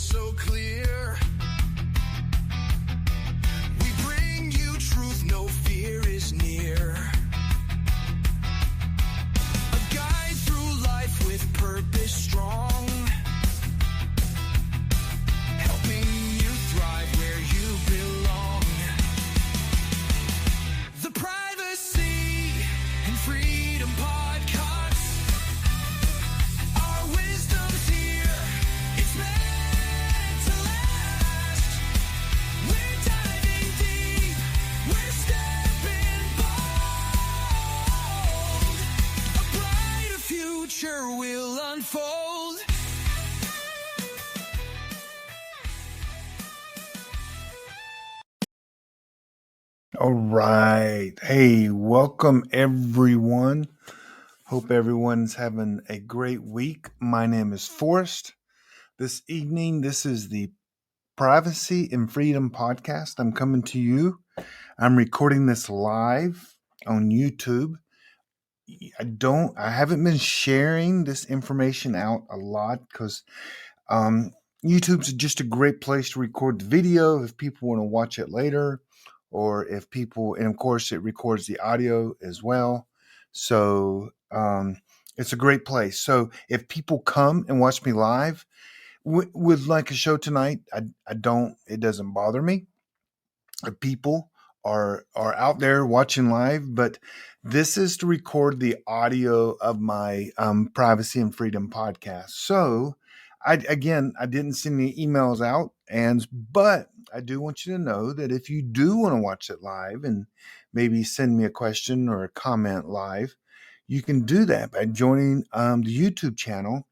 so clear. We bring you truth, no fear is near. A guide through life with purpose strong, helping you thrive where you belong. The Privacy and Freedom Podcast. Our wisdom's here. It's meant to last. We're diving deep. We're stepping bold. A brighter future will unfold. All right. Hey, welcome everyone. Hope everyone's having a great week. My name is Forrest. This evening, this is the Privacy and Freedom Podcast. I'm coming to you. I'm recording this live on YouTube. I haven't been sharing this information out a lot because YouTube's just a great place to record the video if people want to watch it later, or if people, and of course it records the audio as well. So it's a great place. So if people come and watch me live with like a show tonight, it doesn't bother me. If people are out there watching live, but this is to record the audio of my Privacy and Freedom podcast. So I didn't send any emails out, but I do want you to know that if you do want to watch it live and maybe send me a question or a comment live, you can do that by joining the YouTube channel.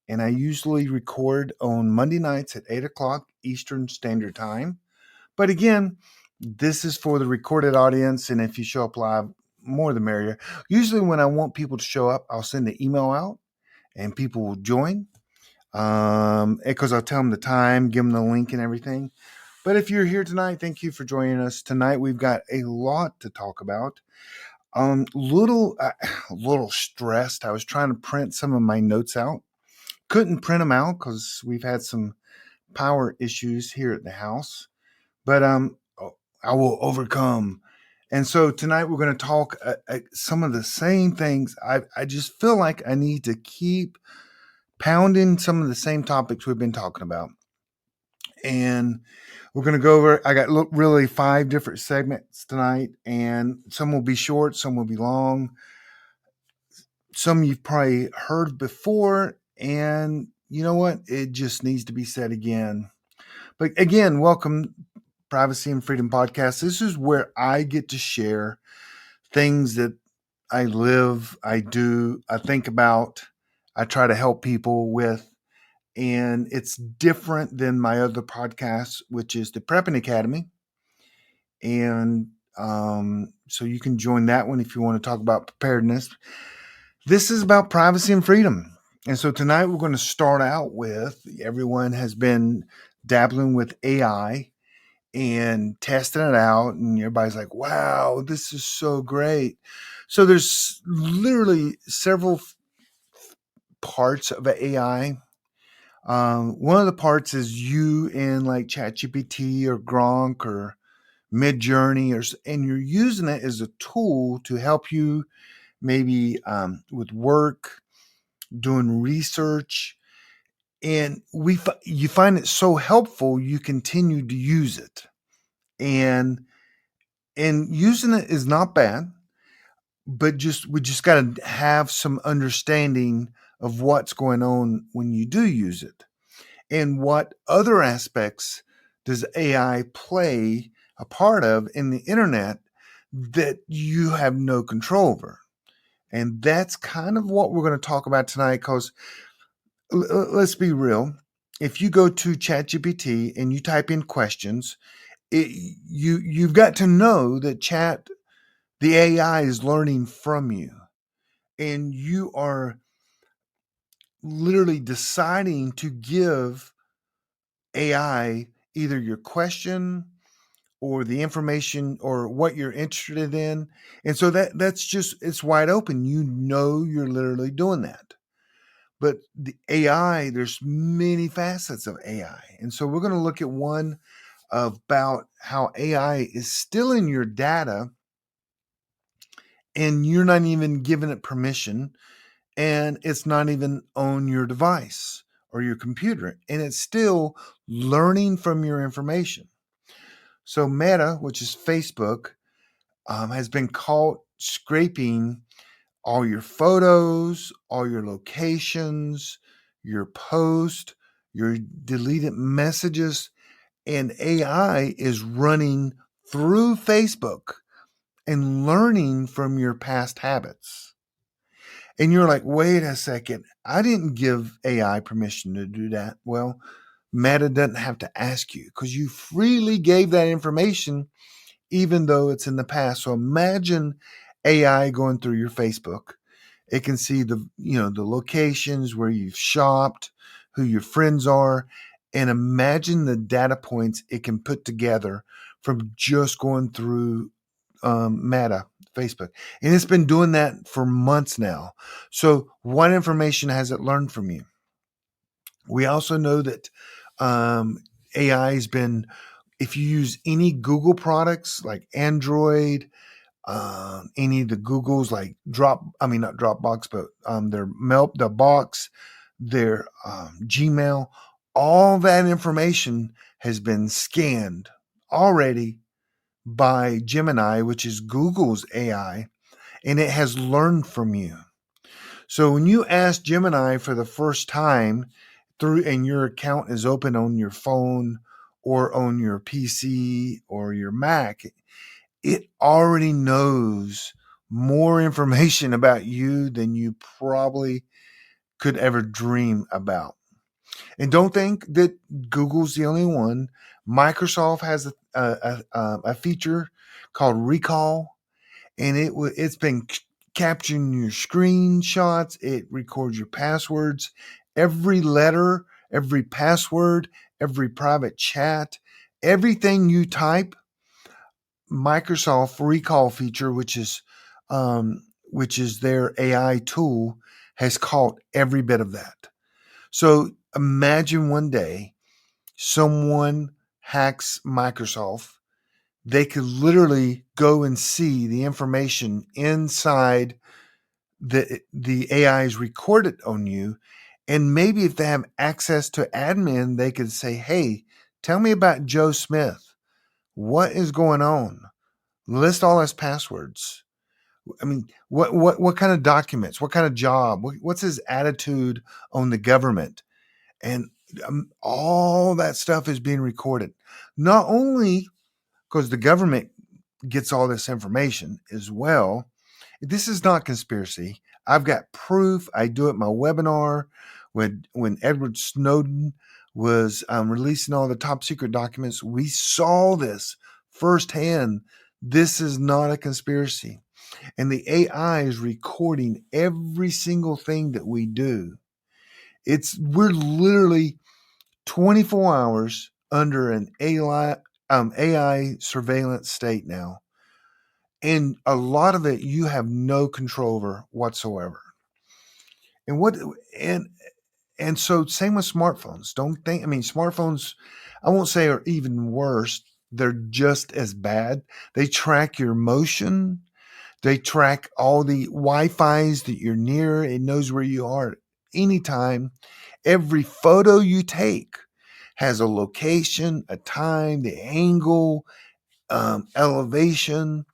And I usually record on Monday nights at 8 o'clock Eastern Standard Time. But again, this is for the recorded audience. And if you show up live, more the merrier. Usually when I want people to show up, I'll send an email out and people will join. Because I'll tell them the time, give them the link and everything. But if you're here tonight, thank you for joining us. Tonight, we've got a lot to talk about. Little stressed. I was trying to print some of my notes out. Couldn't print them out because we've had some power issues here at the house. But I will overcome. And so tonight we're going to talk some of the same things. I just feel like I need to keep pounding some of the same topics we've been talking about. And we're going to go over, I got really 5 different segments tonight, and some will be short, some will be long. Some you've probably heard before, and you know what? It just needs to be said again. But again, welcome, Privacy and Freedom Podcast. This is where I get to share things that I live, I do, I think about, I try to help people with. And it's different than my other podcast, which is the Prepping Academy. And so you can join that one if you want to talk about preparedness. This is about privacy and freedom. And so tonight we're going to start out with, everyone has been dabbling with AI and testing it out. And everybody's like, wow, this is so great. So there's literally several parts of AI. One of the parts is you in like ChatGPT or Gronk or Midjourney, and you're using it as a tool to help you maybe with work, doing research, and you find it so helpful you continue to use it, and using it is not bad, but we just got to have some understanding of what's going on when you do use it. And what other aspects does AI play a part of in the internet that you have no control over? And that's kind of what we're going to talk about tonight, because let's be real. If you go to ChatGPT and you type in questions, you've got to know that the AI is learning from you. And you are literally deciding to give AI either your question or the information or what you're interested in. And so that's just, it's wide open. You know, you're literally doing that. But the AI, there's many facets of AI. And so we're going to look at one about how AI is stealing your data and you're not even giving it permission, and it's not even on your device or your computer, and it's still learning from your information. So Meta, which is Facebook, has been caught scraping all your photos, all your locations, your post, your deleted messages, and AI is running through Facebook and learning from your past habits. And you're like, wait a second, I didn't give AI permission to do that. Well, Meta doesn't have to ask you because you freely gave that information, even though it's in the past. So imagine AI going through your Facebook. It can see the locations where you've shopped, who your friends are, and imagine the data points it can put together from just going through Meta, Facebook. And it's been doing that for months now. So what information has it learned from you? We also know that AI has been, if you use any Google products like Android, any of the Googles like not Dropbox, but their the box, their Gmail, all that information has been scanned already by Gemini, which is Google's AI, and it has learned from you. So when you ask Gemini for the first time and your account is open on your phone or on your PC or your Mac, it already knows more information about you than you probably could ever dream about. And don't think that Google's the only one. Microsoft has a feature called Recall, and it's been capturing your screenshots. It records your passwords, every letter, every password, every private chat, everything you type. Microsoft Recall feature, which is their AI tool, has caught every bit of that. So imagine one day someone hacks Microsoft. They could literally go and see the information inside the AI is recorded on you. And maybe if they have access to admin, they could say, hey, tell me about Joe Smith. What is going on? List all his passwords. I mean, what kind of documents? What kind of job? What's his attitude on the government? And all that stuff is being recorded. Not only because the government gets all this information as well. This is not conspiracy. I've got proof. I do it in my webinar when Edward Snowden was releasing all the top secret documents. We saw this firsthand. This is not a conspiracy. And the AI is recording every single thing that we do. We're literally 24 hours under an AI surveillance state now. And a lot of it you have no control over whatsoever. And what and so same with smartphones. Smartphones, I won't say are even worse. They're just as bad. They track your motion. They track all the Wi-Fi's that you're near. It knows where you are at any time. Every photo you take has a location, a time, the angle, elevation,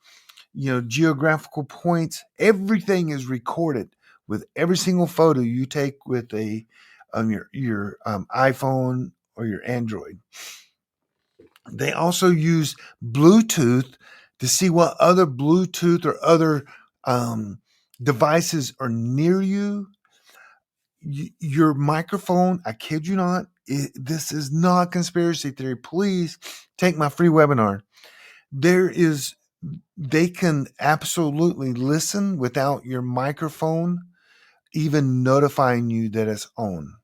geographical points. Everything is recorded with every single photo you take with your iPhone or your Android. They also use Bluetooth to see what other Bluetooth or other devices are near you. Your microphone, I kid you not, this is not conspiracy theory. Please take my free webinar. They can absolutely listen without your microphone even notifying you that it's on.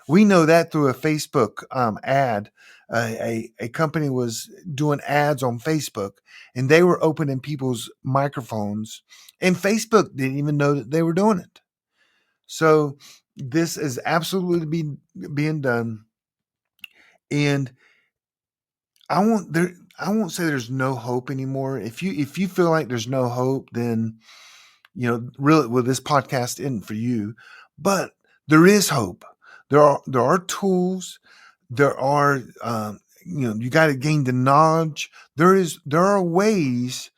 We know that through a Facebook ad. A company was doing ads on Facebook, and they were opening people's microphones, and Facebook didn't even know that they were doing it. So This is absolutely being done, and I won't say there's no hope anymore. If you feel like there's no hope, then really, well, this podcast isn't for you. But there is hope. There are tools. There are you got to gain the knowledge. There are ways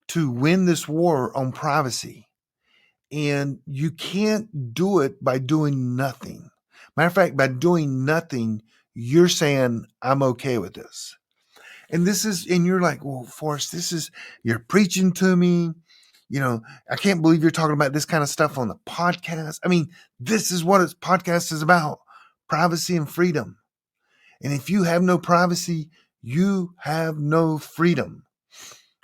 to win this war on privacy, and you can't do it by doing nothing. Matter of fact, by doing nothing, you're saying I'm okay with this. And you're like, well, Forrest, you're preaching to me. I can't believe you're talking about this kind of stuff on the podcast. I mean, this is what podcast is about: privacy and freedom. And if you have no privacy, you have no freedom.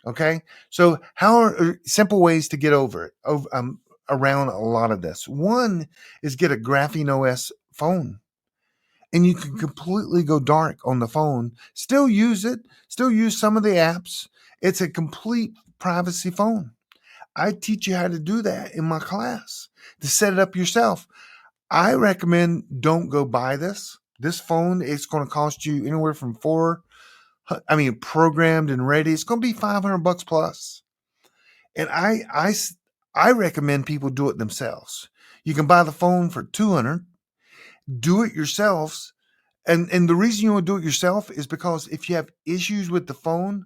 Okay. So how are simple ways to get around a lot of this? One is get a Graphene OS phone, and you can completely go dark on the phone, still use it, still use some of the apps. It's a complete privacy phone. I teach you how to do that in my class, to set it up yourself. I recommend don't go buy this. This phone, it's going to cost you anywhere from programmed and ready. It's going to be $500 plus. And I recommend people do it themselves. You can buy the phone for $200, do it yourselves. And the reason you want to do it yourself is because if you have issues with the phone,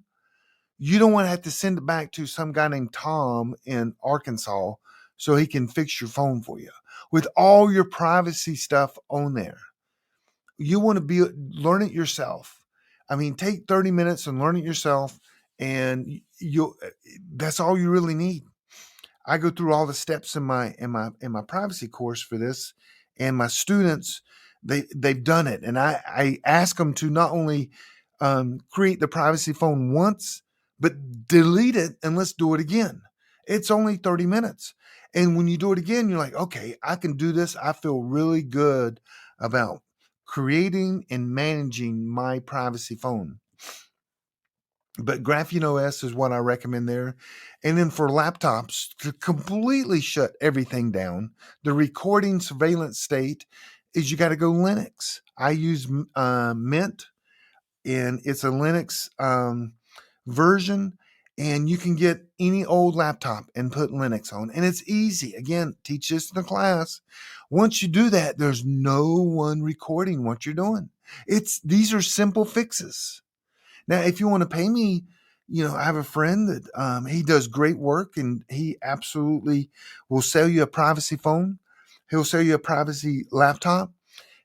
you don't want to have to send it back to some guy named Tom in Arkansas so he can fix your phone for you with all your privacy stuff on there. You want to learn it yourself. I mean, take 30 minutes and learn it yourself, and that's all you really need. I go through all the steps in my privacy course for this, and my students, they've done it, and I ask them to not only create the privacy phone once, but delete it and let's do it again. It's only 30 minutes, and when you do it again, you're like, okay, I can do this. I feel really good about creating and managing my privacy phone. But Graphene OS is what I recommend there. And then for laptops, to completely shut everything down, the recording surveillance state is you got to go Linux. I use Mint, and it's a Linux version. And you can get any old laptop and put Linux on. And it's easy. Again, teach this in the class. Once you do that, there's no one recording what you're doing. These are simple fixes. Now, if you want to pay me, I have a friend that he does great work, and he absolutely will sell you a privacy phone. He'll sell you a privacy laptop.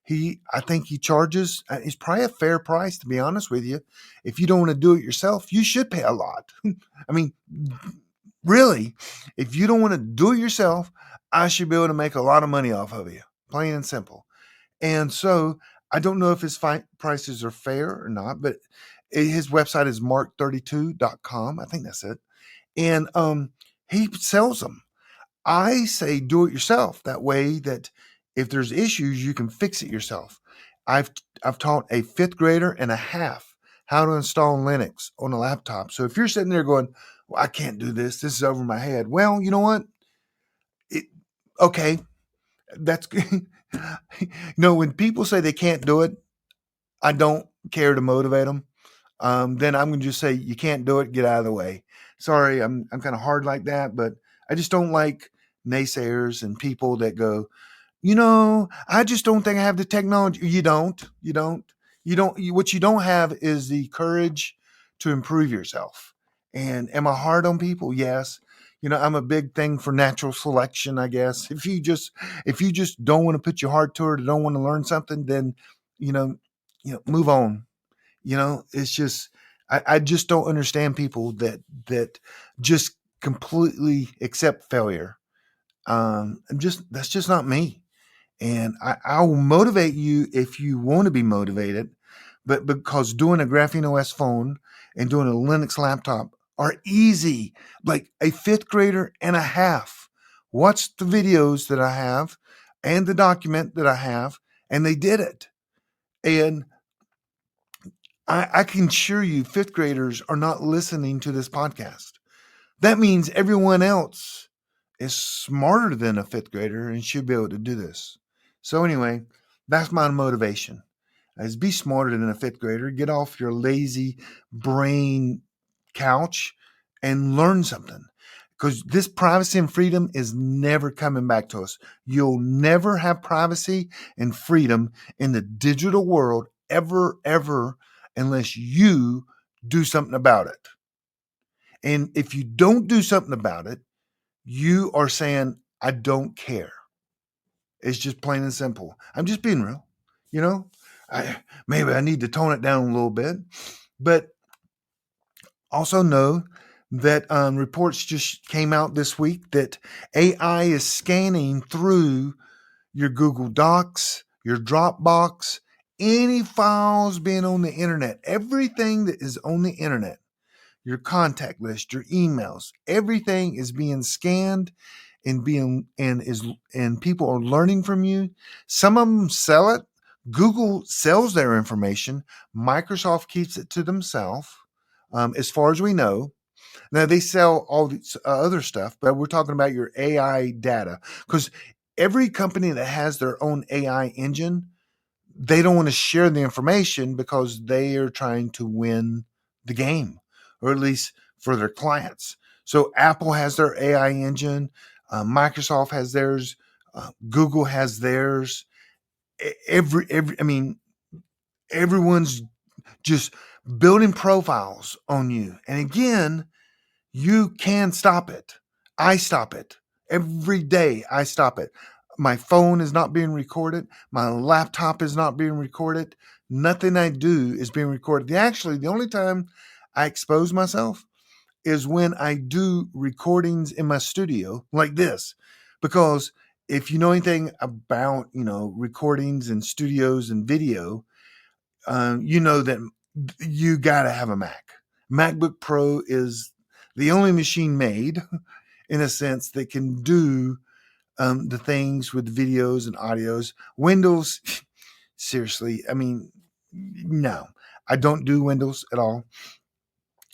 I think he charges, it's probably a fair price, to be honest with you. If you don't want to do it yourself, you should pay a lot. I mean, really, if you don't want to do it yourself, I should be able to make a lot of money off of you, plain and simple. And so I don't know if his prices are fair or not, but his website is mark32.com. I think that's it. And he sells them. I say do it yourself. That way that if there's issues, you can fix it yourself. I've taught a 5th grader and a half how to install Linux on a laptop. So if you're sitting there going, well, I can't do this. This is over my head. Well, you know what? Okay, that's good. When people say they can't do it, I don't care to motivate them. Then I'm going to just say, you can't do it. Get out of the way. Sorry, I'm kind of hard like that, but I just don't like naysayers and people that go, I just don't think I have the technology. You don't. What you don't have is the courage to improve yourself. And am I hard on people? Yes. I'm a big thing for natural selection, I guess. If you just don't want to put your heart to it or don't want to learn something, then, move on. It's just, I just don't understand people that just completely accept failure. That's just not me. And I will motivate you if you want to be motivated, but because doing a Graphene OS phone and doing a Linux laptop are easy. Like a 5th grader and a half watched the videos that I have and the document that I have, and they did it. And I can assure you 5th graders are not listening to this podcast. That means everyone else is smarter than a 5th grader and should be able to do this. So anyway, that's my motivation, is be smarter than a fifth grader. Get off your lazy brain couch and learn something. Because this privacy and freedom is never coming back to us. You'll never have privacy and freedom in the digital world ever, ever, unless you do something about it. And if you don't do something about it, you are saying, I don't care. It's just plain and simple. I'm just being real. You know, maybe I need to tone it down a little bit, but also know that reports just came out this week that AI is scanning through your Google Docs, your Dropbox, any files being on the internet, everything that is on the internet, your contact list, your emails, everything is being scanned and people are learning from you. Some of them sell it. Google sells their information. Microsoft keeps it to themselves, as far as we know. Now they sell all this other stuff, but we're talking about your AI data, because every company that has their own AI engine, they don't want to share the information because they are trying to win the game, or at least for their clients. So Apple has their AI engine, Microsoft has theirs, Google has theirs. Everyone's just building profiles on you. And again, you can stop it. I stop it. Every day I stop it. My phone is not being recorded. My laptop is not being recorded. Nothing I do is being recorded. Actually, the only time I expose myself is when I do recordings in my studio like this. Because if you know anything about, recordings and studios and video, you know that you got to have a Mac. MacBook Pro is the only machine made, in a sense, that can do the things with videos and audios. Windows, seriously, no, I don't do Windows at all.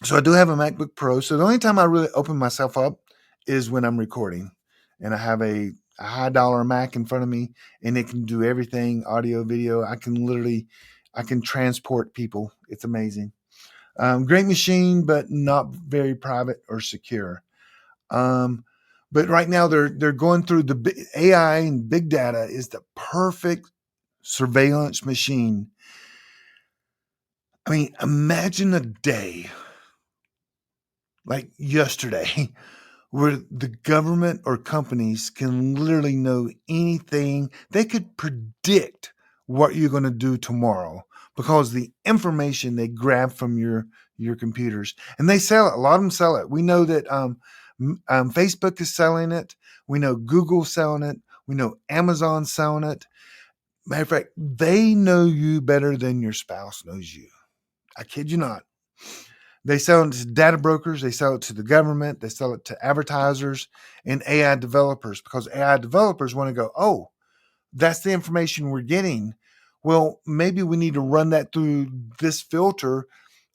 So I do have a MacBook Pro. So the only time I really open myself up is when I'm recording, and I have a high dollar Mac in front of me, and it can do everything, audio, video. I can transport people. It's amazing. Great machine, but not very private or secure. But right now they're going through the AI, and big data is the perfect surveillance machine. Imagine a day like yesterday where the government or companies can literally know anything. They could predict what you're going to do tomorrow because the information they grab from your computers, and they sell it. A lot of them sell it. We know that Facebook is selling it. We know Google's selling it. We know Amazon's selling it. Matter of fact, they know you better than your spouse knows you. I kid you not. They sell it to data brokers. They sell it to the government. They sell it to advertisers and AI developers, because AI developers want to go, oh, that's the information we're getting. Well, maybe we need to run that through this filter,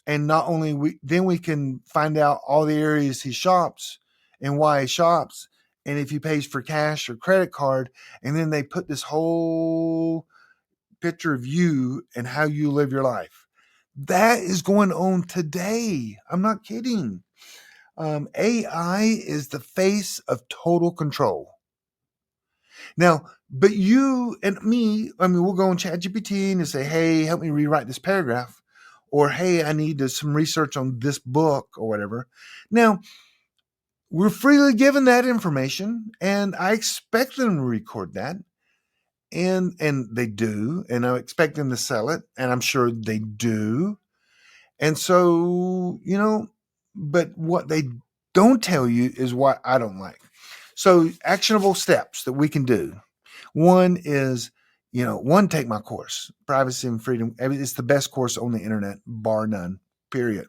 and not only then we can find out all the areas he shops and why he shops, and if he pays for cash or credit card, and then they put this whole picture of you and how you live your life. That is going on today. I'm not kidding. AI is the face of total control. Now, but you and me, we'll go on ChatGPT and say, hey, help me rewrite this paragraph. Or, hey, I need some research on this book or whatever. Now, we're freely given that information, and I expect them to record that. And they do, and I expect them to sell it, and I'm sure they do. And so, but what they don't tell you is what I don't like. So actionable steps that we can do. One is, take my course, Privacy and Freedom. It's the best course on the internet, bar none, period.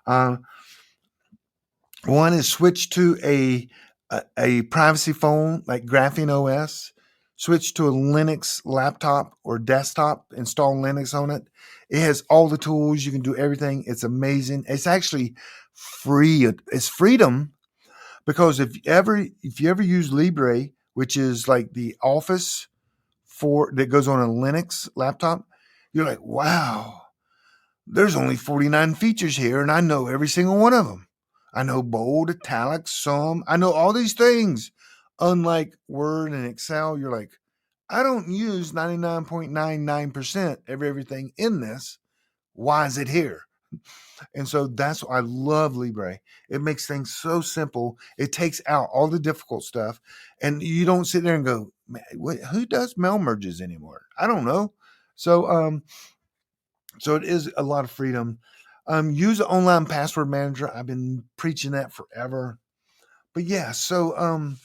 One is switch to a privacy phone like Graphene OS. Switch to a Linux laptop or desktop, install Linux on it. It has all the tools. You can do everything. It's amazing. It's actually free. It's freedom, because if you ever use Libre, which is like the Office that goes on a Linux laptop, you're like, wow, there's only 49 features here, and I know every single one of them. I know bold, italics, sum. I know all these things. Unlike Word and Excel, you're like, I don't use 99.99% of everything in this. Why is it here? And so that's why I love Libre. It makes things so simple. It takes out all the difficult stuff. And you don't sit there and go, man, who does mail merges anymore? I don't know. So so it is a lot of freedom. Use an online password manager. I've been preaching that forever. But yeah, so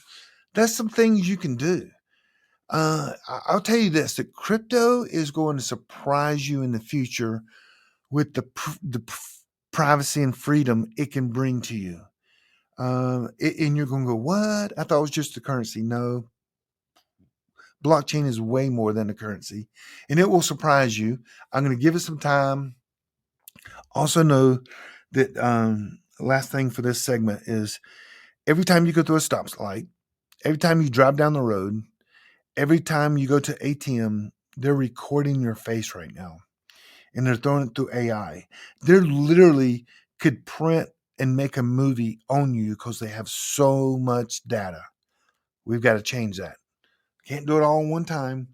that's some things you can do. I'll tell you this: that crypto is going to surprise you in the future with the privacy and freedom it can bring to you. And you're going to go, what? I thought it was just the currency. No, blockchain is way more than a currency, and it will surprise you. I'm going to give it some time. Also know that last thing for this segment is every time you go through a stop light, every time you drive down the road, every time you go to ATM, they're recording your face right now, and they're throwing it through AI. They're literally could print and make a movie on you because they have so much data. We've got to change that. Can't do it all in one time.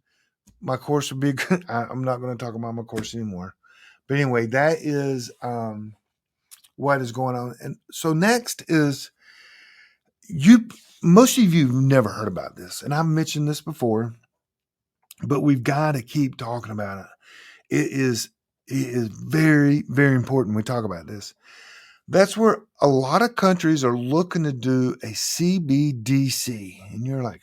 My course would be good. I'm not going to talk about my course anymore. But anyway, that is what is going on. And so next is most of you have never heard about this, and I've mentioned this before, but we've got to keep talking about it. It is very, very important we talk about this. That's where a lot of countries are looking to do a CBDC. And you're like,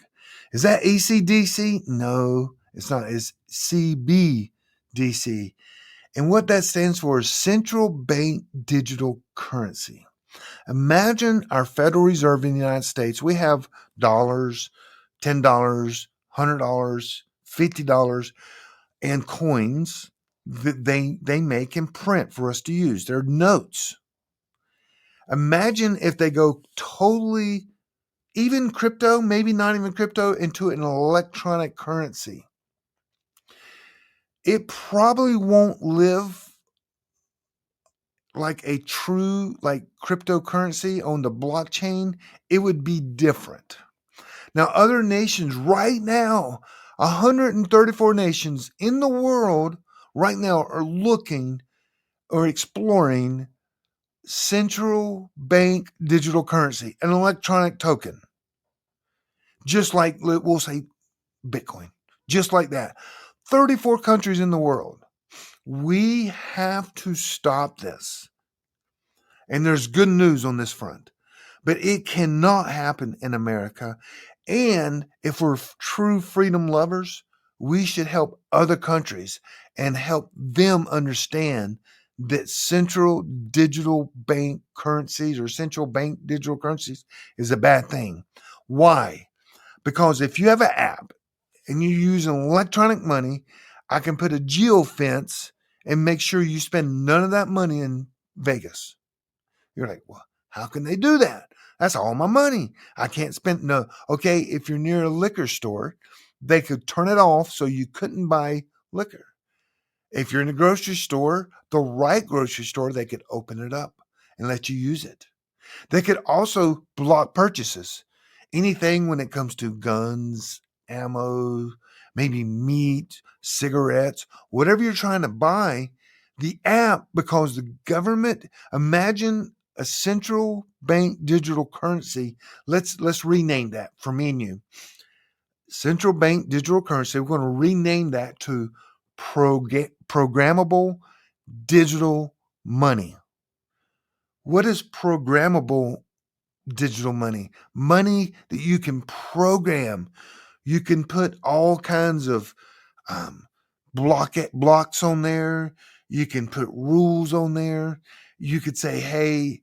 is that ACDC? No, it's not. It's CBDC. And what that stands for is central bank digital currency. Imagine our Federal Reserve in the United States. We have dollars, $10, $100, $50, and coins that they make and print for us to use. They're notes. Imagine if they go totally, even crypto, maybe not even crypto, into an electronic currency. It probably won't live like a true cryptocurrency on the blockchain. It would be different. Now, other nations right now, 134 nations in the world right now are looking or exploring central bank digital currency, an electronic token, just like we'll say Bitcoin, just like that. 34 countries in the world. We have to stop this. And there's good news on this front, but it cannot happen in America. And if we're true freedom lovers, we should help other countries and help them understand that central digital bank currencies or central bank digital currencies is a bad thing. Why? Because if you have an app and you use an electronic money, I can put a geofence and make sure you spend none of that money in Vegas. You're like, well, how can they do that? That's all my money. I can't spend. No. Okay, if you're near a liquor store, they could turn it off so you couldn't buy liquor. If you're in a grocery store, the right grocery store, they could open it up and let you use it. They could also block purchases. Anything when it comes to guns, ammo, maybe meat, cigarettes, whatever you're trying to buy, the app, because the government, imagine a central bank digital currency. Let's rename that for me and you. Central bank digital currency. We're going to rename that to programmable digital money. What is programmable digital money? Money that you can program. You can put all kinds of blocks on there. You can put rules on there. You could say, hey,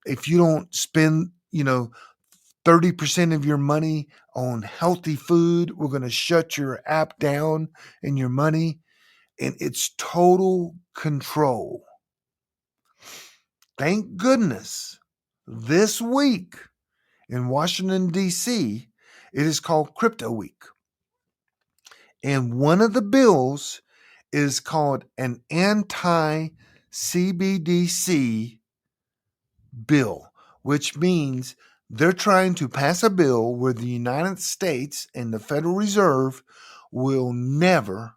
if you don't spend, 30% of your money on healthy food, we're going to shut your app down and your money. And it's total control. Thank goodness this week in Washington, D.C., it is called Crypto Week. And one of the bills is called an anti-CBDC bill, which means they're trying to pass a bill where the United States and the Federal Reserve will never,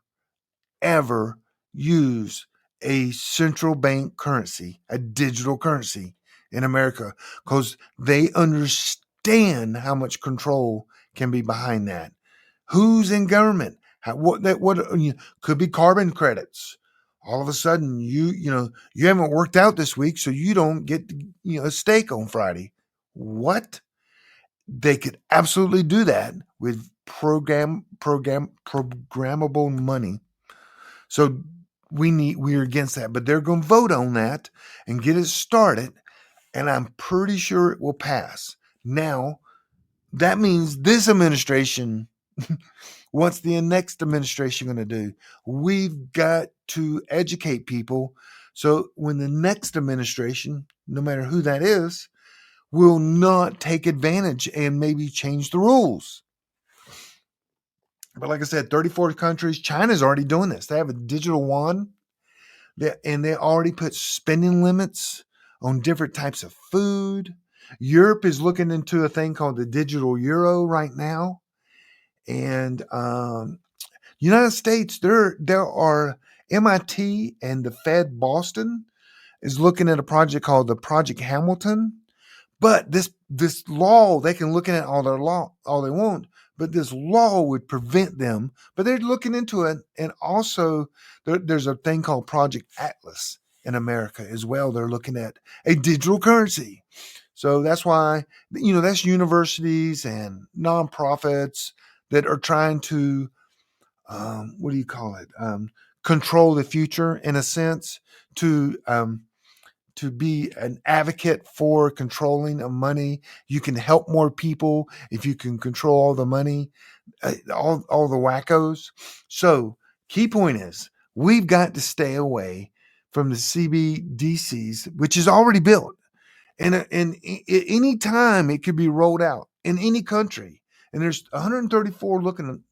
ever use a central bank currency, a digital currency in America, because they understand how much control can be behind that. Who's in government? Could be carbon credits. All of a sudden, you haven't worked out this week, so you don't get a steak on Friday. What? They could absolutely do that with programmable money. So we're against that, but they're going to vote on that and get it started, and I'm pretty sure it will pass. Now, that means this administration, what's the next administration going to do? We've got to educate people so when the next administration, no matter who that is, will not take advantage and maybe change the rules. But like I said, 34 countries, China's already doing this. They have a digital yuan, and they already put spending limits on different types of food. Europe is looking into a thing called the digital euro right now. And United States, there are MIT and the Fed Boston is looking at a project called the Project Hamilton. But this law, they can look at all their law all they want, but this law would prevent them. But they're looking into it, and also there's a thing called Project Atlas in America as well. They're looking at a digital currency. So that's why that's universities and nonprofits that are trying to what do you call it? Control the future in a sense to be an advocate for controlling of money. You can help more people if you can control all the money, all the wackos. So key point is we've got to stay away from the CBDCs, which is already built. And any time it could be rolled out in any country. And there's 134 looking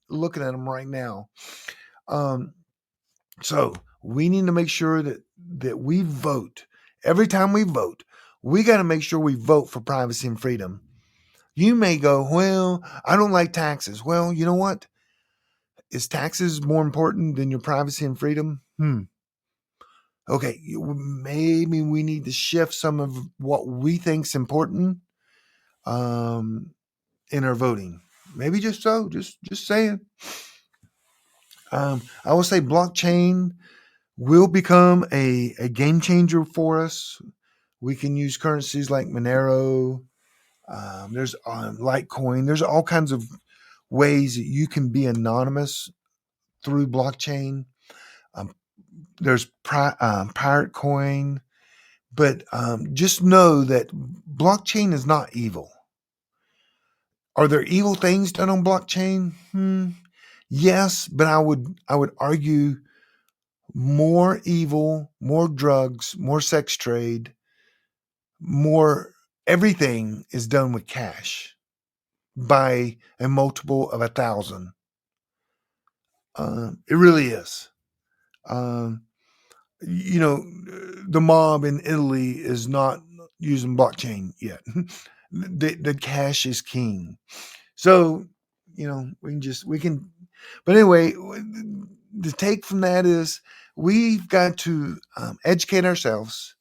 at them right now. So we need to make sure that we vote. Every time we vote, we got to make sure we vote for privacy and freedom. You may go, well, I don't like taxes. Well, you know what? Is taxes more important than your privacy and freedom? Okay, maybe we need to shift some of what we think's important in our voting. Maybe just saying. I will say blockchain will become a game changer for us. We can use currencies like Monero. There's Litecoin. There's all kinds of ways that you can be anonymous through blockchain. There's Pirate Coin. But just know that blockchain is not evil. Are there evil things done on blockchain? Yes, but I would argue more evil, more drugs, more sex trade, more everything is done with cash by a multiple of 1,000. It really is. The mob in Italy is not using blockchain yet. The cash is king. So, we can, but anyway, the take from that is we've got to educate ourselves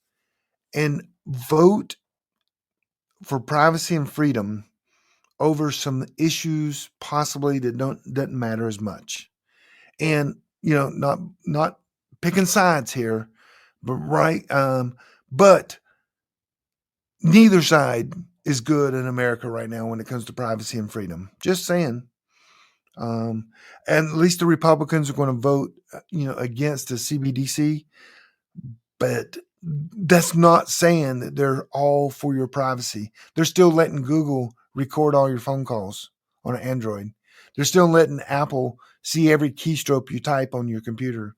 and vote for privacy and freedom over some issues possibly that doesn't matter as much. And, not picking sides here, but neither side is good in America right now when it comes to privacy and freedom. Just saying. And at least the Republicans are going to vote, against the CBDC, but that's not saying that they're all for your privacy. They're still letting Google record all your phone calls on an Android. They're still letting Apple see every keystroke you type on your computer.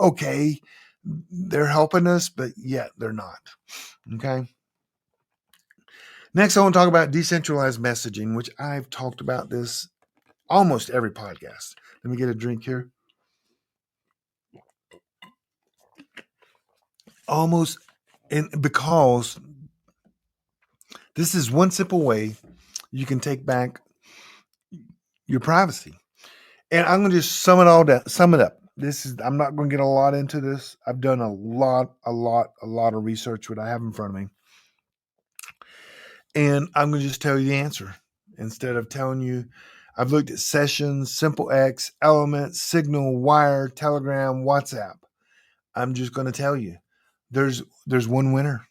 Okay, they're helping us, but yet they're not. Okay. Next, I want to talk about decentralized messaging, which I've talked about this almost every podcast. Let me get a drink here. Almost, and because this is one simple way you can take back your privacy. And I'm going to just sum it up. I'm not going to get a lot into this. I've done a lot of research, what I have in front of me. And I'm going to just tell you the answer instead of telling you. I've looked at sessions, Simple X, Element, Signal, Wire, Telegram, WhatsApp. I'm just going to tell you, there's one winner.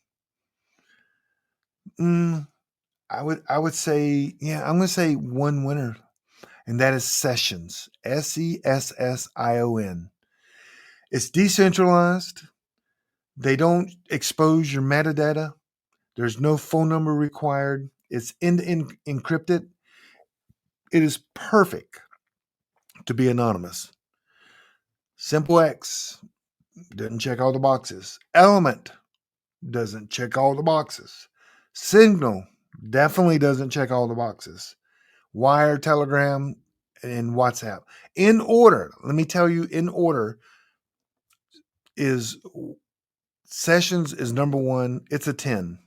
I would say, I'm going to say one winner, and that is Sessions. Session. It's decentralized. They don't expose your metadata. There's no phone number required. It's end-to-end encrypted. It is perfect to be anonymous. Simple X doesn't check all the boxes. Element doesn't check all the boxes. Signal definitely doesn't check all the boxes. Wire, Telegram, and WhatsApp. In order, let me tell you, in order is Sessions is number one. It's a 10.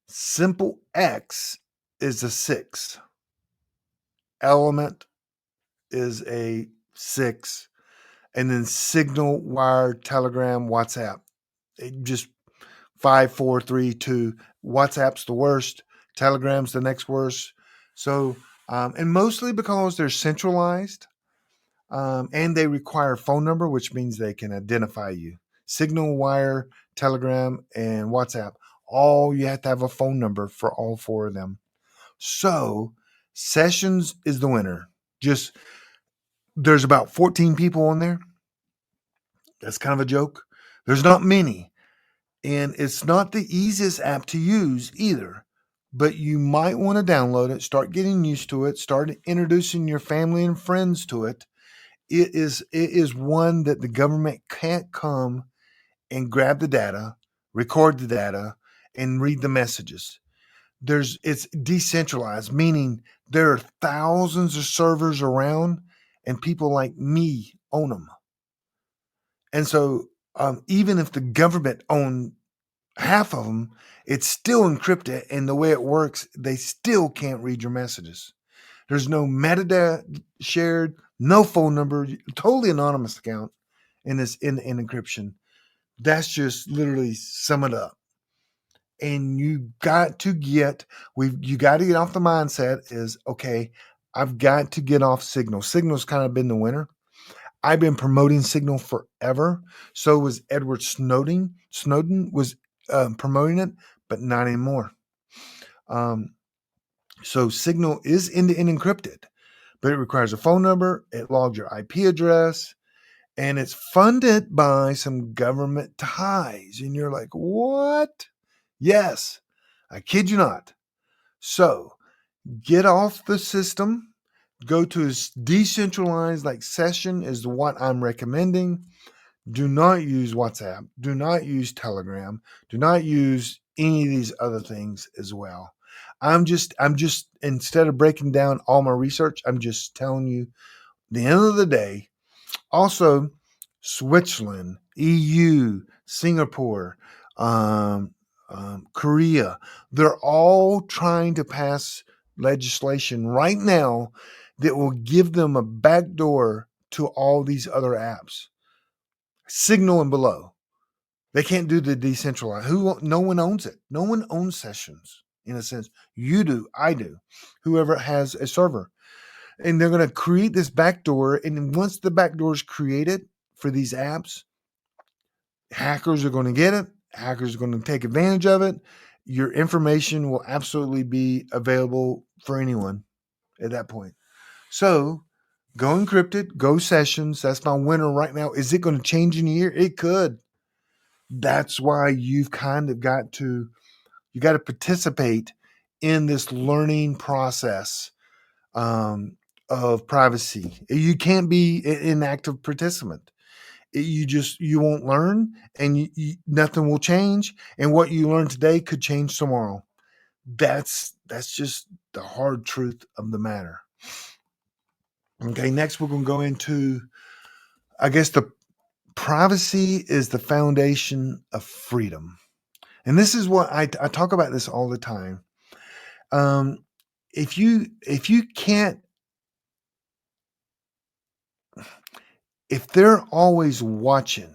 Simple X is a 6. Element is a 6. And then Signal, Wire, Telegram, WhatsApp. Just 5, 4, 3, 2. WhatsApp's the worst. Telegram's the next worst. So, and mostly because they're centralized, and they require a phone number, which means they can identify you. Signal, Wire, Telegram, and WhatsApp. All you have to have a phone number for all 4 of them. So Sessions is the winner. There's about 14 people on there. That's kind of a joke. There's not many. And it's not the easiest app to use either. But you might want to download it, start getting used to it, start introducing your family and friends to it. It is one that the government can't come and grab the data, record the data, and read the messages. It's decentralized, meaning there are thousands of servers around, and people like me own them. And so, even if the government owned half of them, it's still encrypted, and the way it works, they still can't read your messages. There's no metadata shared, no phone number, totally anonymous account in this in encryption. That's just literally sum it up. And you got to get off the mindset is, okay, I've got to get off Signal. Signal's kind of been the winner. I've been promoting Signal forever. So was Edward Snowden. Snowden was promoting it, but not anymore. So Signal is end-to-end encrypted, but it requires a phone number. It logs your IP address, and it's funded by some government ties. And you're like, what? Yes, I kid you not. So get off the system. Go to a decentralized session is what I'm recommending. Do not use WhatsApp. Do not use Telegram. Do not use any of these other things as well. I'm just instead of breaking down all my research, I'm just telling you the end of the day. Also, Switzerland, EU, Singapore, Korea, they're all trying to pass legislation right now that will give them a backdoor to all these other apps. Signal and below. They can't do the decentralized. No one owns it. No one owns Sessions in a sense. You do. I do. Whoever has a server. And they're going to create this backdoor. And once the backdoor is created for these apps, hackers are going to get it. Hackers are going to take advantage of it. Your information will absolutely be available for anyone at that point. So go encrypted, go Sessions. That's my winner right now. Is it going to change in a year? It could. That's why you've kind of got to participate in this learning process of privacy. You can't be an active participant. You won't learn, and nothing will change. And what you learn today could change tomorrow. That's just the hard truth of the matter. Okay, next we're going to go into, I guess, the privacy is the foundation of freedom. And this is what I talk about this all the time. Um, if you can't, if they're always watching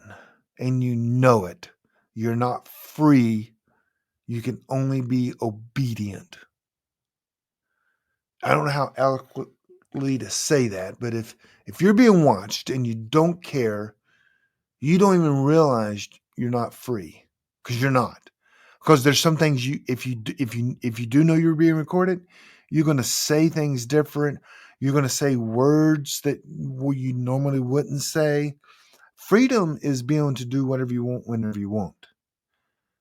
and you know it, you're not free. You can only be obedient. I don't know how eloquently to say that, but if you're being watched and you don't care, you don't even realize you're not free, because you're not. Because there's some things if you do know you're being recorded, you're going to say things different. You're going to say words that you normally wouldn't say. Freedom is being able to do whatever you want whenever you want,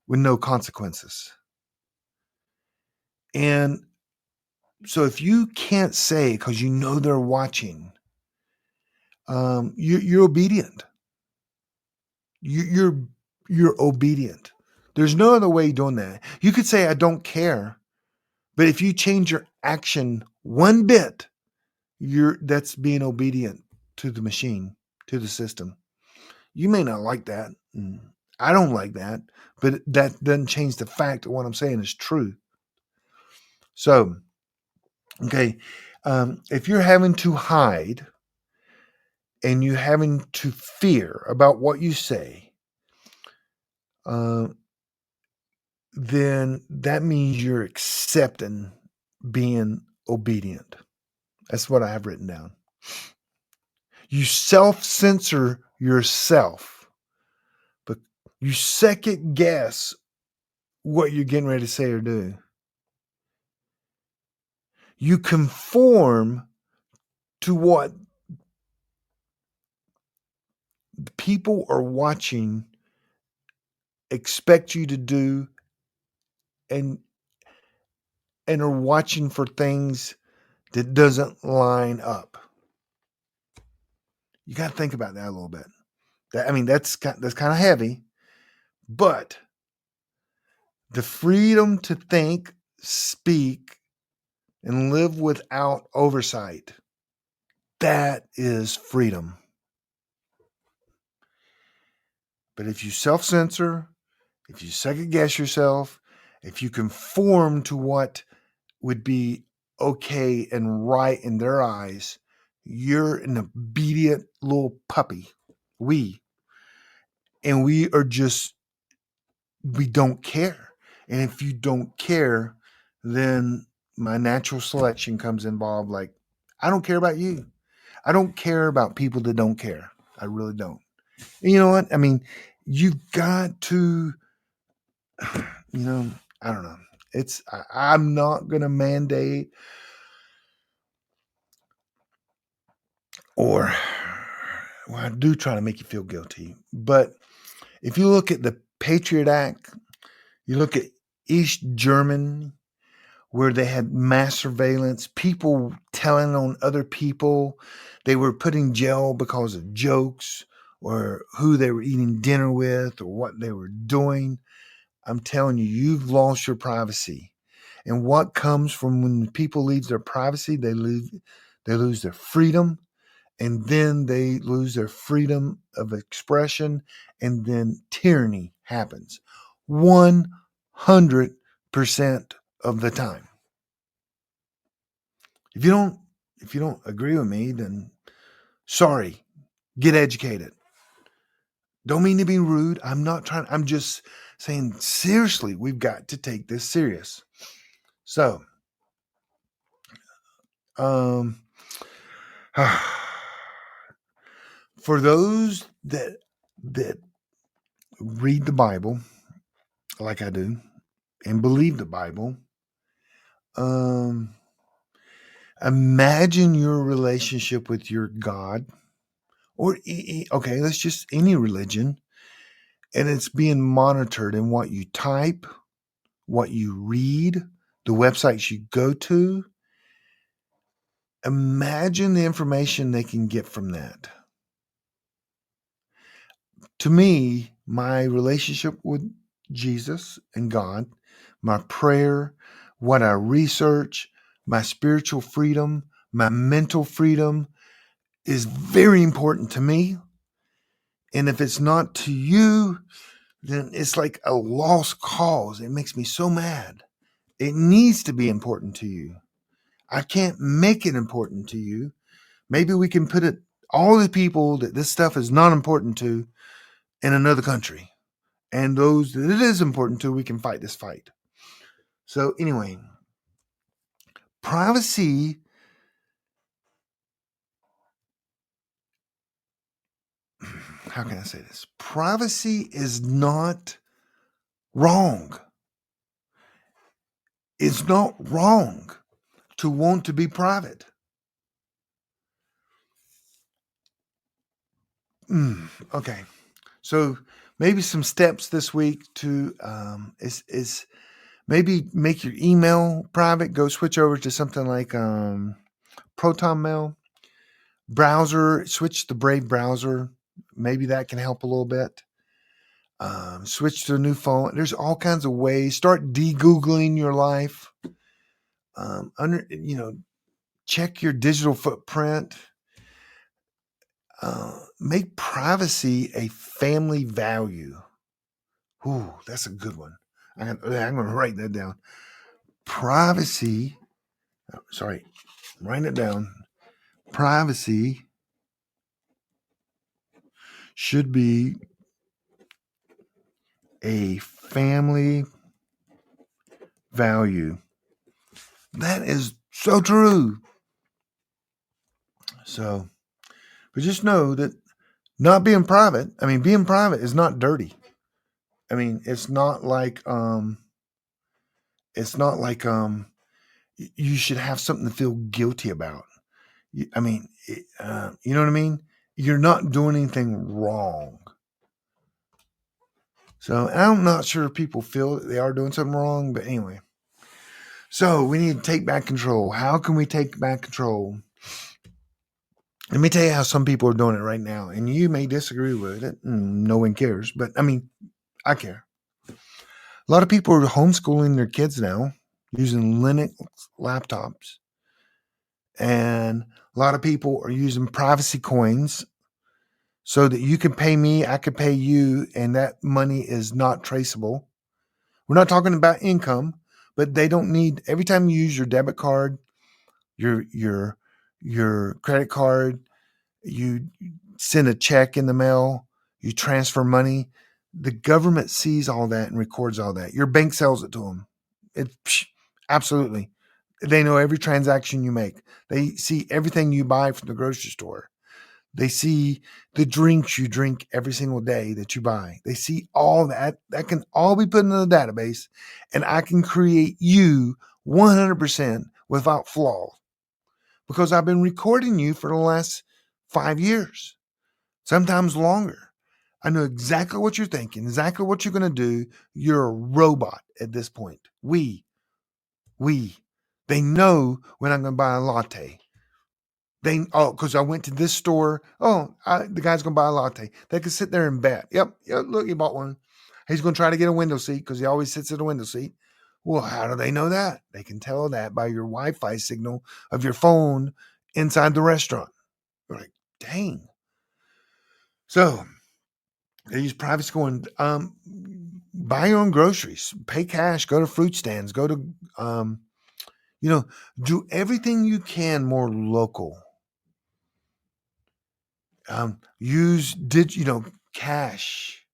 with no consequences. And so if you can't say because you know they're watching, you're obedient. You're obedient. There's no other way of doing that. You could say I don't care, but if you change your action one bit, that's being obedient to the machine, to the system. You may not like that. I don't like that, but that doesn't change the fact that what I'm saying is true. So, okay, if you're having to hide and you're having to fear about what you say, uh, then that means you're accepting being obedient. That's what I have written down. You self-censor yourself, but you second guess what you're getting ready to say or do. You conform to what people are watching, expect you to do, and are watching for things that doesn't line up. You got to think about that a little bit. That's kind of heavy, but the freedom to think, speak, and live without oversight, that is freedom. But if you self-censor, if you second guess yourself, if you conform to what would be okay and right in their eyes, you're an obedient little puppy. And we don't care. And if you don't care, then my natural selection comes involved. Like, I don't care about you. I don't care about people that don't care. I really don't. And you know what? You've got to, I don't know. I'm not going to mandate or, well, I do try to make you feel guilty. But if you look at the Patriot Act, you look at East Germany, where they had mass surveillance, people telling on other people. They were put in jail because of jokes or who they were eating dinner with or what they were doing. I'm telling you, you've lost your privacy. And what comes from when people leave their privacy, they lose their freedom, and then they lose their freedom of expression, and then tyranny happens 100% of the time. If you don't agree with me, then sorry, get educated. Don't mean to be rude. I'm just saying, seriously, we've got to take this serious. So, for those that read the Bible like I do and believe the Bible, imagine your relationship with your God, or okay, let's just any religion, and it's being monitored in what you type, what you read, the websites you go to. Imagine the information they can get from that. To me, my relationship with Jesus and God, my prayer, what I research, my spiritual freedom, my mental freedom, is very important to me. And if it's not to you, then it's like a lost cause. It makes me so mad. It needs to be important to you. I can't make it important to you. Maybe we can put it, all the people that this stuff is not important to, in another country. And those that it is important to, we can fight this fight. So anyway, privacy, how can I say this? Privacy is not wrong. It's not wrong to want to be private. Okay. So maybe some steps this week to is maybe make your email private. Go switch over to something like Proton Mail. Browser, switch to Brave browser. Maybe that can help a little bit. Switch to a new phone. There's all kinds of ways. Start de-Googling your life. Check your digital footprint. Make privacy a family value. Ooh, that's a good one. I'm going to write that down. Privacy. Write it down. Privacy should be a family value. That is so true. So, but just know that not being private, being private is not dirty. It's not like you should have something to feel guilty about. You know what I mean? You're not doing anything wrong. So I'm not sure if people feel that they are doing something wrong, but anyway. So we need to take back control. How can we take back control? Let me tell you how some people are doing it right now, and you may disagree with it. No one cares, but I care. A lot of people are homeschooling their kids now using Linux laptops, and a lot of people are using privacy coins so that you can pay me, I can pay you, and that money is not traceable. We're not talking about income, but they don't need, every time you use your debit card, your credit card, you send a check in the mail, you transfer money, the government sees all that and records all that. Your bank sells it to them. Absolutely. They know every transaction you make. They see everything you buy from the grocery store. They see the drinks you drink every single day that you buy. They see all that. That can all be put into the database, and I can create you 100% without flaw because I've been recording you for the last 5 years, sometimes longer. I know exactly what you're thinking, exactly what you're going to do. You're a robot at this point. They know when I'm going to buy a latte. Because I went to this store. The guy's going to buy a latte. They can sit there and bet. Yep, look, he bought one. He's going to try to get a window seat because he always sits at a window seat. Well, how do they know that? They can tell that by your Wi-Fi signal of your phone inside the restaurant. They're like, dang. So they use privacy going, buy your own groceries, pay cash, go to fruit stands, go to, do everything you can more local. Use cash.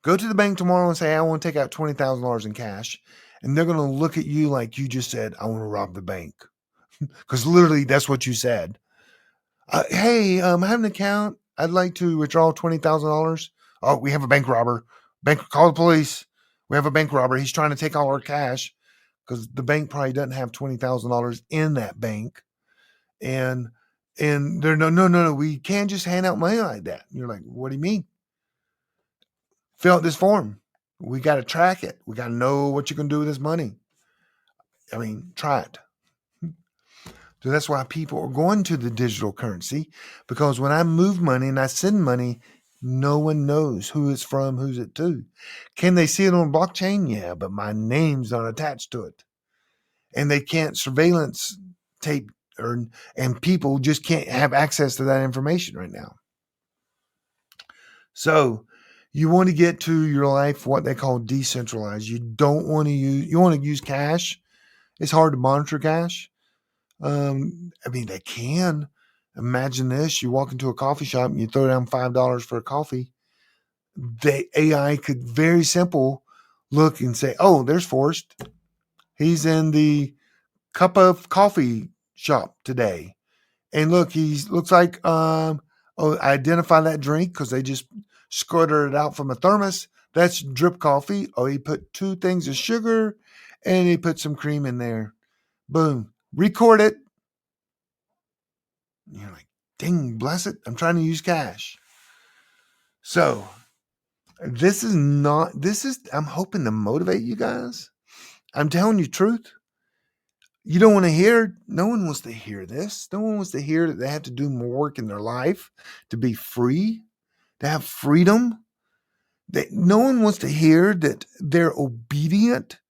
Go to the bank tomorrow and say, I want to take out $20,000 in cash. And they're going to look at you like you just said, I want to rob the bank. Because literally that's what you said. Hey, I have an account. I'd like to withdraw $20,000. Oh, we have a bank robber. Call the police. We have a bank robber. He's trying to take all our cash because the bank probably doesn't have $20,000 in that bank. And they're no, we can't just hand out money like that. And you're like, what do you mean? Fill out this form. We got to track it. We got to know what you can do with this money. Try it. So that's why people are going to the digital currency, because when I move money and I send money, no one knows who it's from, who's it to. Can they see it on blockchain? Yeah, but my name's not attached to it. And they can't surveillance tape and people just can't have access to that information right now. So you want to get to your life what they call decentralized. You want to use cash. It's hard to monitor cash. They can. Imagine this: you walk into a coffee shop and you throw down $5 for a coffee. The AI could very simple look and say, "Oh, there's Forrest. He's in the cup of coffee shop today, and look, he looks like I identify that drink because they just squirted it out from a thermos. That's drip coffee. Oh, he put 2 things of sugar, and he put some cream in there. Boom, record it." You're like, dang, bless it. I'm trying to use cash. So I'm hoping to motivate you guys. I'm telling you truth. You don't want to hear, no one wants to hear this. No one wants to hear that they have to do more work in their life to be free, to have freedom. No one wants to hear that they're obedient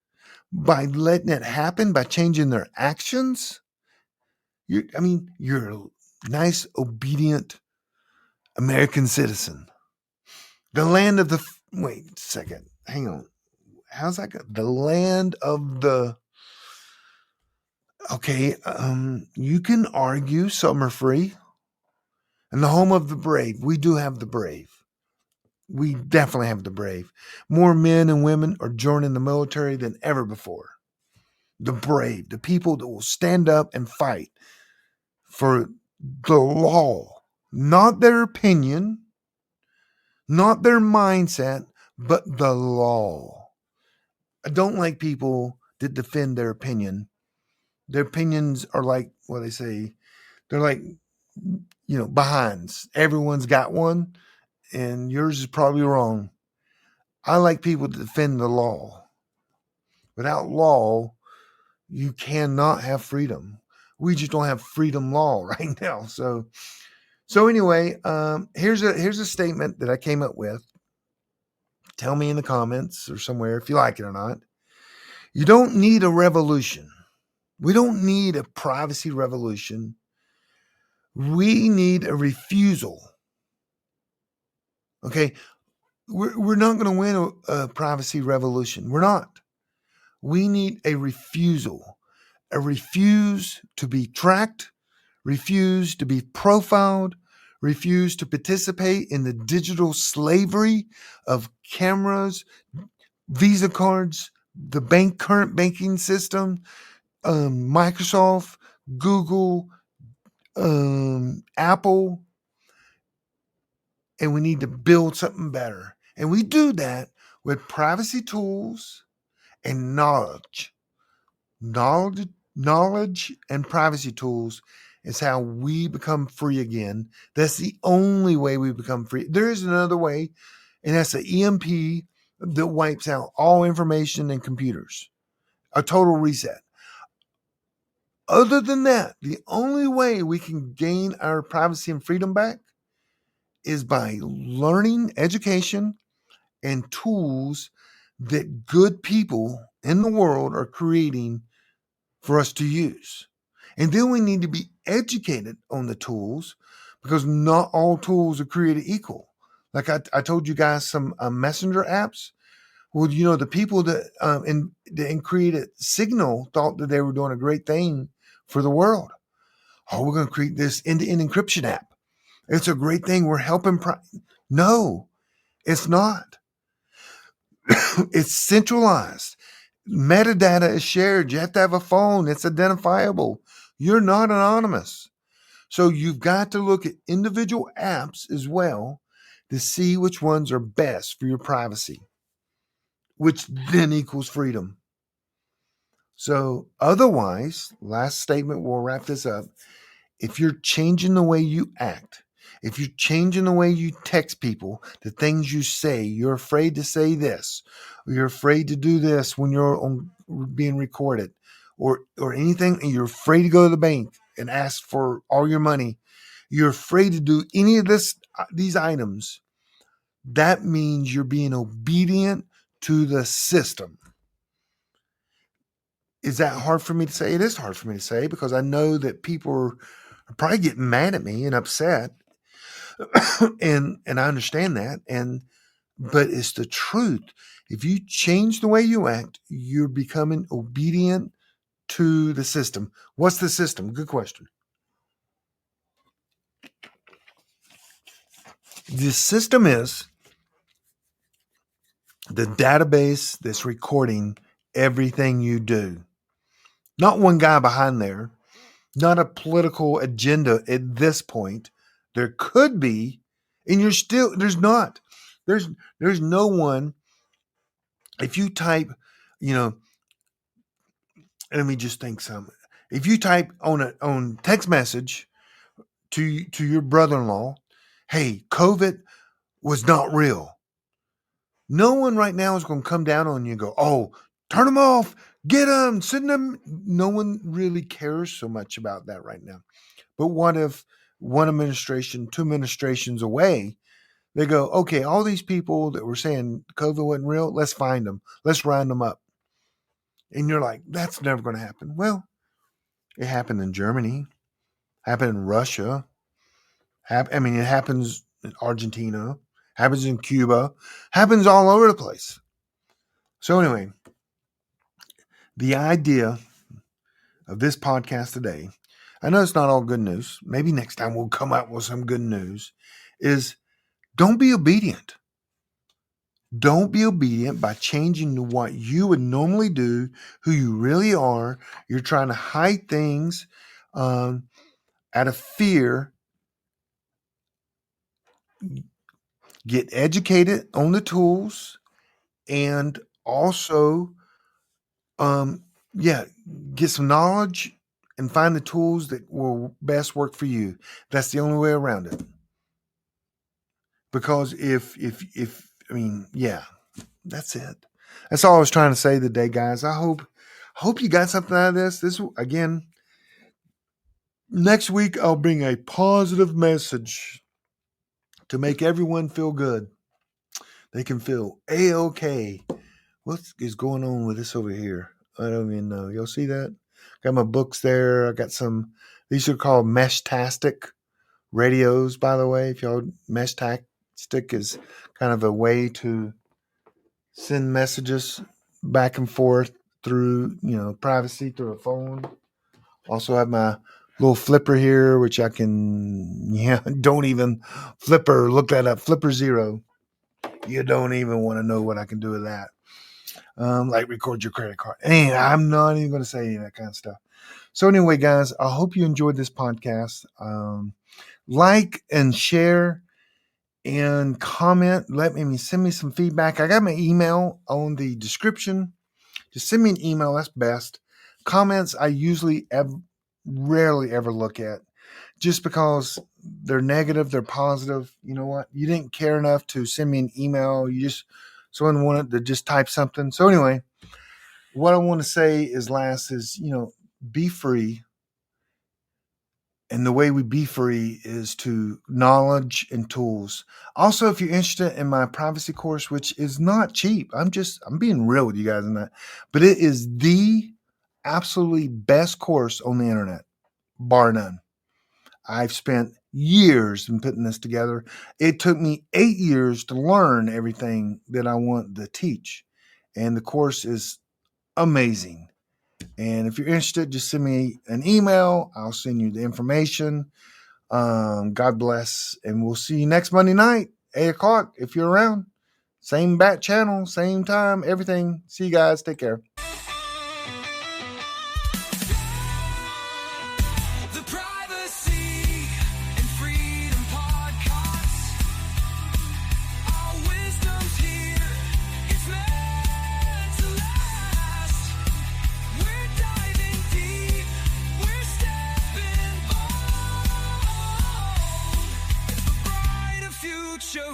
by letting it happen, by changing their actions. You're a nice, obedient American citizen. The land of the, wait a second, hang on. How's that go? The land of the, okay, you can argue some are free. And the home of the brave. We do have the brave. We definitely have the brave. More men and women are joining the military than ever before. The brave, the people that will stand up and fight for the law, not their opinion, not their mindset, but the law. I don't like people that defend their opinion. Their opinions are like what they say. They're like, behinds. Everyone's got one, and yours is probably wrong. I like people to defend the law. Without law, you cannot have freedom. We just don't have freedom law right now. So anyway, here's a statement that I came up with. Tell me in the comments or somewhere if you like it or not. You don't need a revolution. We don't need a privacy revolution. We need a refusal. Okay, we're not going to win a privacy revolution. We're not. We need a refusal. A refuse to be tracked, refuse to be profiled, refuse to participate in the digital slavery of cameras, Visa cards, the current banking system, Microsoft, Google, Apple, and we need to build something better. And we do that with privacy tools and knowledge. Knowledge and privacy tools is how we become free again. That's the only way we become free. There is another way, and that's the EMP that wipes out all information and computers. A total reset. Other than that, the only way we can gain our privacy and freedom back is by learning, education, and tools that good people in the world are creating for us to use. And then we need to be educated on the tools because not all tools are created equal. Like I told you guys some messenger apps. Well, the people that created Signal thought that they were doing a great thing for the world. Oh, we're going to create this end-to-end encryption app. It's a great thing. We're helping. No, it's not. It's centralized. Metadata is shared. You have to have a phone. It's identifiable. You're not anonymous. So you've got to look at individual apps as well to see which ones are best for your privacy, which then equals freedom. So otherwise, last statement, we'll wrap this up. If you're changing the way you act, if you're changing the way you text people, the things you say, you're afraid to say this, or you're afraid to do this when you're being recorded, or anything, and you're afraid to go to the bank and ask for all your money, you're afraid to do any of these items, that means you're being obedient to the system. Is that hard for me to say? It is hard for me to say because I know that people are probably getting mad at me and upset. and I understand that. But it's the truth. If you change the way you act, you're becoming obedient to the system. What's the system? Good question. The system is the database that's recording everything you do. Not one guy behind there, not a political agenda at this point. There could be, and there's not. There's no one. If you type, let me just think some. If you type on text message to your brother-in-law, hey, COVID was not real. No one right now is going to come down on you and go, oh, turn them off, get them, send them. No one really cares so much about that right now. But what if one administration, two administrations away, they go, okay, all these people that were saying COVID wasn't real, let's find them. Let's round them up. And you're like, that's never going to happen. Well, it happened in Germany, happened in Russia. It happens in Argentina, happens in Cuba, happens all over the place. So anyway, the idea of this podcast today, I know it's not all good news. Maybe next time we'll come out with some good news, is don't be obedient. Don't be obedient by changing to what you would normally do, who you really are. You're trying to hide things out of fear. Get educated on the tools and also, get some knowledge and find the tools that will best work for you. That's the only way around it. Because that's it. That's all I was trying to say today, guys. I hope you got something out of this. This, again, next week I'll bring a positive message to make everyone feel good. They can feel A-OK. What is going on with this over here? I don't even know. You'll see that? Got my books there. I got some, these are called Meshtastic radios, by the way. If y'all, Meshtastic is kind of a way to send messages back and forth through, privacy through a phone. Also have my little flipper here, which I can, don't even flipper. Look that up. Flipper Zero. You don't even want to know what I can do with that. Like record your credit card. And I'm not even going to say any of that kind of stuff. So anyway, guys, I hope you enjoyed this podcast. Like and share and comment. Send me some feedback. I got my email on the description. Just send me an email. That's best. Comments I usually rarely ever look at, just because they're negative, they're positive. You know what? You didn't care enough to send me an email. Someone wanted to just type something. So anyway, what I want to say is be free. And the way we be free is to knowledge and tools. Also, if you're interested in my privacy course, which is not cheap, I'm being real with you guys on that, but it is the absolutely best course on the internet, bar none. I've spent years in putting this together. It took me 8 years to learn everything that I want to teach. And the course is amazing. And if you're interested, just send me an email. I'll send you the information. God bless. And we'll see you next Monday night, 8:00, if you're around. Same bat channel, same time, everything. See you guys. Take care. The Privacy and Freedom Podcast. Our wisdom's here. It's meant to last. We're diving deep. We're stepping bold. It's the brighter future.